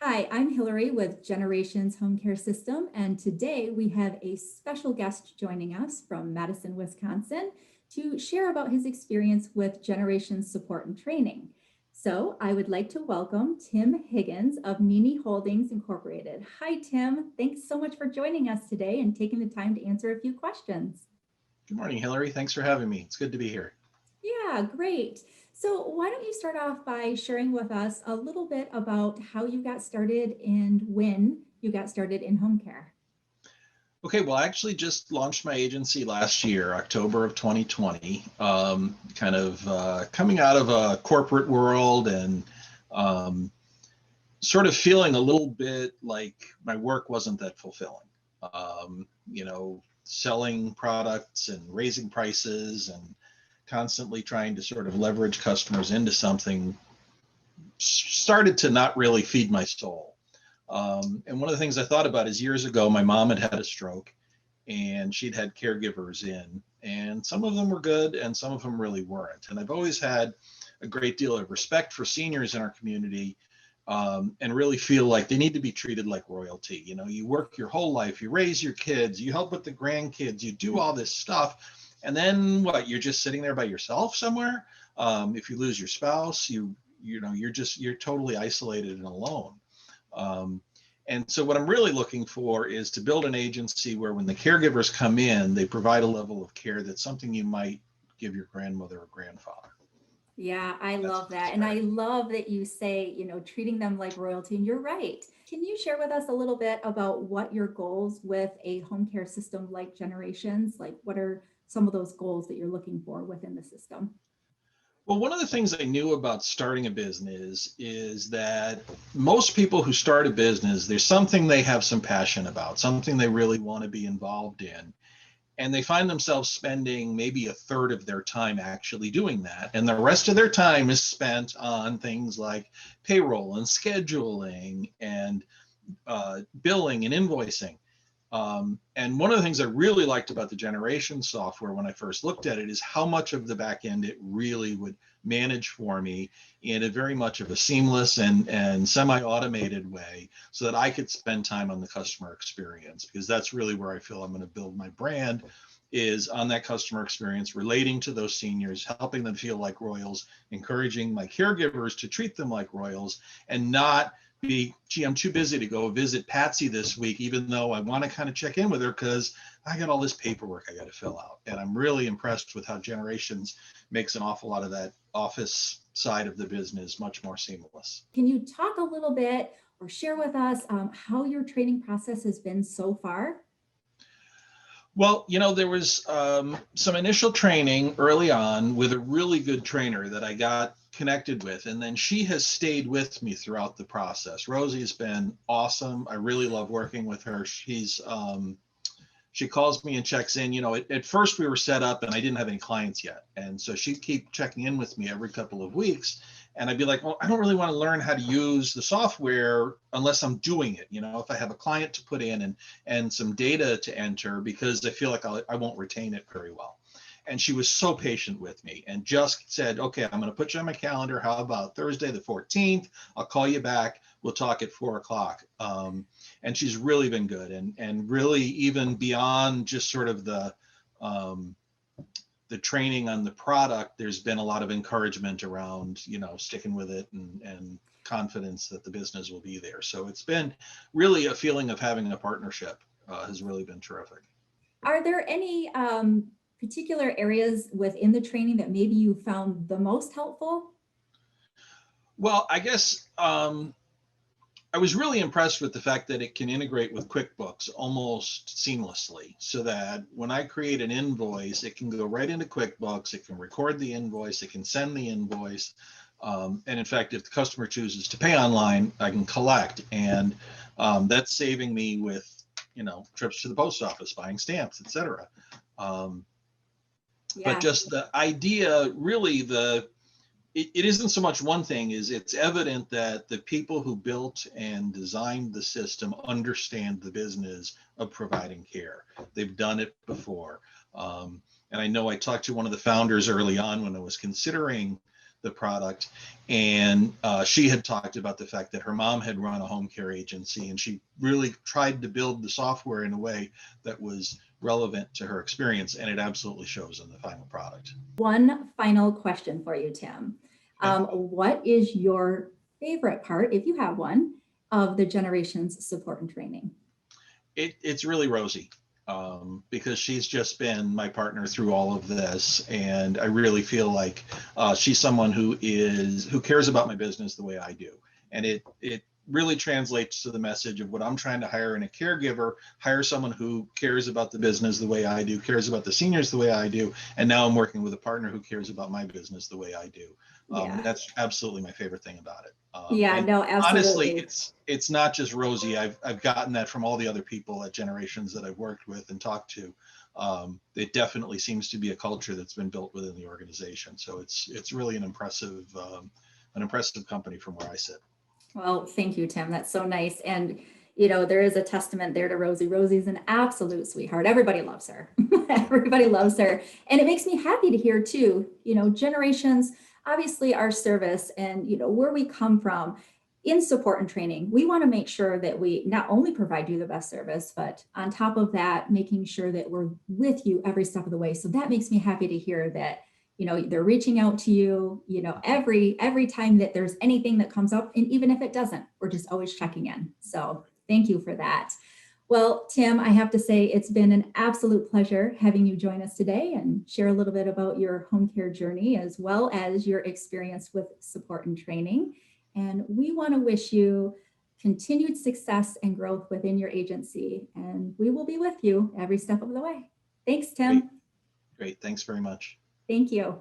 Hi, I'm Hillary with Generations Home Care System, and today we have a special guest joining us from Madison, Wisconsin, to share about his experience with Generations support and training. So I would like to welcome Tim Higgins of Neeny Holdings Incorporated. Hi, Tim. Thanks so much for joining us today and taking the time to answer a few questions. Good morning, Hillary. Thanks for having me. It's good to be here. Yeah, great. So why don't you start off by sharing with us a little bit about how you got started and when you got started in home care? Okay, well, I actually just launched my agency last year, October of 2020, coming out of a corporate world and um, sort of feeling a little bit like my work wasn't that fulfilling. Selling products and raising prices and constantly trying to sort of leverage customers into something started to not really feed my soul. And one of the things I thought about is years ago, my mom had had a stroke and she'd had caregivers in, and some of them were good and some of them really weren't. And I've always had a great deal of respect for seniors in our community, and really feel like they need to be treated like royalty. You know, you work your whole life, you raise your kids, you help with the grandkids, you do all this stuff. And then what, you're just sitting there by yourself somewhere. If you lose your spouse, you're totally isolated and alone. Um, and so what I'm really looking for is to build an agency where when the caregivers come in, they provide a level of care that's something you might give your grandmother or grandfather. Yeah, I That's love what that. And I inspired me. love that you say, treating them like royalty. And you're right. Can you share with us a little bit about what your goals with a home care system like Generations? Like, what are some of those goals that you're looking for within the system? Well, one of the things I knew about starting a business is that most people who start a business, there's something they have some passion about, something they really want to be involved in. And they find themselves spending maybe a third of their time actually doing that. And the rest of their time is spent on things like payroll and scheduling and billing and invoicing. And one of the things I really liked about the generation software when I first looked at it is how much of the back end it really would manage for me in a very much of a seamless and semi-automated way so that I could spend time on the customer experience, because that's really where I feel I'm going to build my brand, is on that customer experience, relating to those seniors, helping them feel like royals, encouraging my caregivers to treat them like royals, and not gee, I'm too busy to go visit Patsy this week, even though I want to kind of check in with her because I got all this paperwork I got to fill out. And I'm really impressed with how Generations makes an awful lot of that office side of the business much more seamless. Can you talk a little bit or share with us how your training process has been so far? Well, there was some initial training early on with a really good trainer that I got connected with. And then she has stayed with me throughout the process. Rosie has been awesome. I really love working with her. She calls me and checks in. At first we were set up and I didn't have any clients yet. And so she'd keep checking in with me every couple of weeks. And I'd be like, well, I don't really want to learn how to use the software unless I'm doing it. If I have a client to put in and some data to enter, because I feel like I won't retain it very well. And she was so patient with me and just said, okay, I'm going to put you on my calendar. How about Thursday the 14th? I'll call you back. We'll talk at 4 o'clock. And she's really been good, and really even beyond just sort of um, the training on the product, there's been a lot of encouragement around, sticking with it and confidence that the business will be there. So it's been really a feeling of having a partnership, has really been terrific. Are there any particular areas within the training that maybe you found the most helpful? Well, I guess I was really impressed with the fact that it can integrate with QuickBooks almost seamlessly, so that when I create an invoice, it can go right into QuickBooks, it can record the invoice, it can send the invoice. And in fact, if the customer chooses to pay online, I can collect. And that's saving me with, trips to the post office, buying stamps, etc. But Yeah. just the idea, really, it isn't so much one thing, is it's evident that the people who built and designed the system understand the business of providing care. They've done it before. And I know I talked to one of the founders early on when I was considering the product. And she had talked about the fact that her mom had run a home care agency, and she really tried to build the software in a way that was relevant to her experience, and it absolutely shows in the final product. One final question for you, Tim. Okay. What is your favorite part, if you have one, of the Generations support and training? It's really Rosie, because she's just been my partner through all of this, and I really feel like she's someone who cares about my business the way I do, and it really translates to the message of what I'm trying to hire in a caregiver. Hire someone who cares about the business the way I do, cares about the seniors the way I do, and now I'm working with a partner who cares about my business the way I do. Yeah. That's absolutely my favorite thing about it. Yeah, And no, honestly, absolutely. it's not just Rosie. I've gotten that from all the other people at Generations that I've worked with and talked to. It definitely seems to be a culture that's been built within the organization. So it's really an impressive company from where I sit. Well, thank you, Tim. That's so nice. And, you know, there is a testament there to Rosie. Rosie's an absolute sweetheart. Everybody loves her. Everybody loves her. And it makes me happy to hear too, you know, Generations, obviously our service and, you know, where we come from in support and training, we want to make sure that we not only provide you the best service, but on top of that, making sure that we're with you every step of the way. So that makes me happy to hear that, you know, they're reaching out to you, you know, every time that there's anything that comes up, and even if it doesn't, we're just always checking in. So thank you for that. Well, Tim, I have to say it's been an absolute pleasure having you join us today and share a little bit about your home care journey as well as your experience with support and training. And we want to wish you continued success and growth within your agency, and we will be with you every step of the way. Thanks, Great, Tim. great. Thanks very much. Thank you.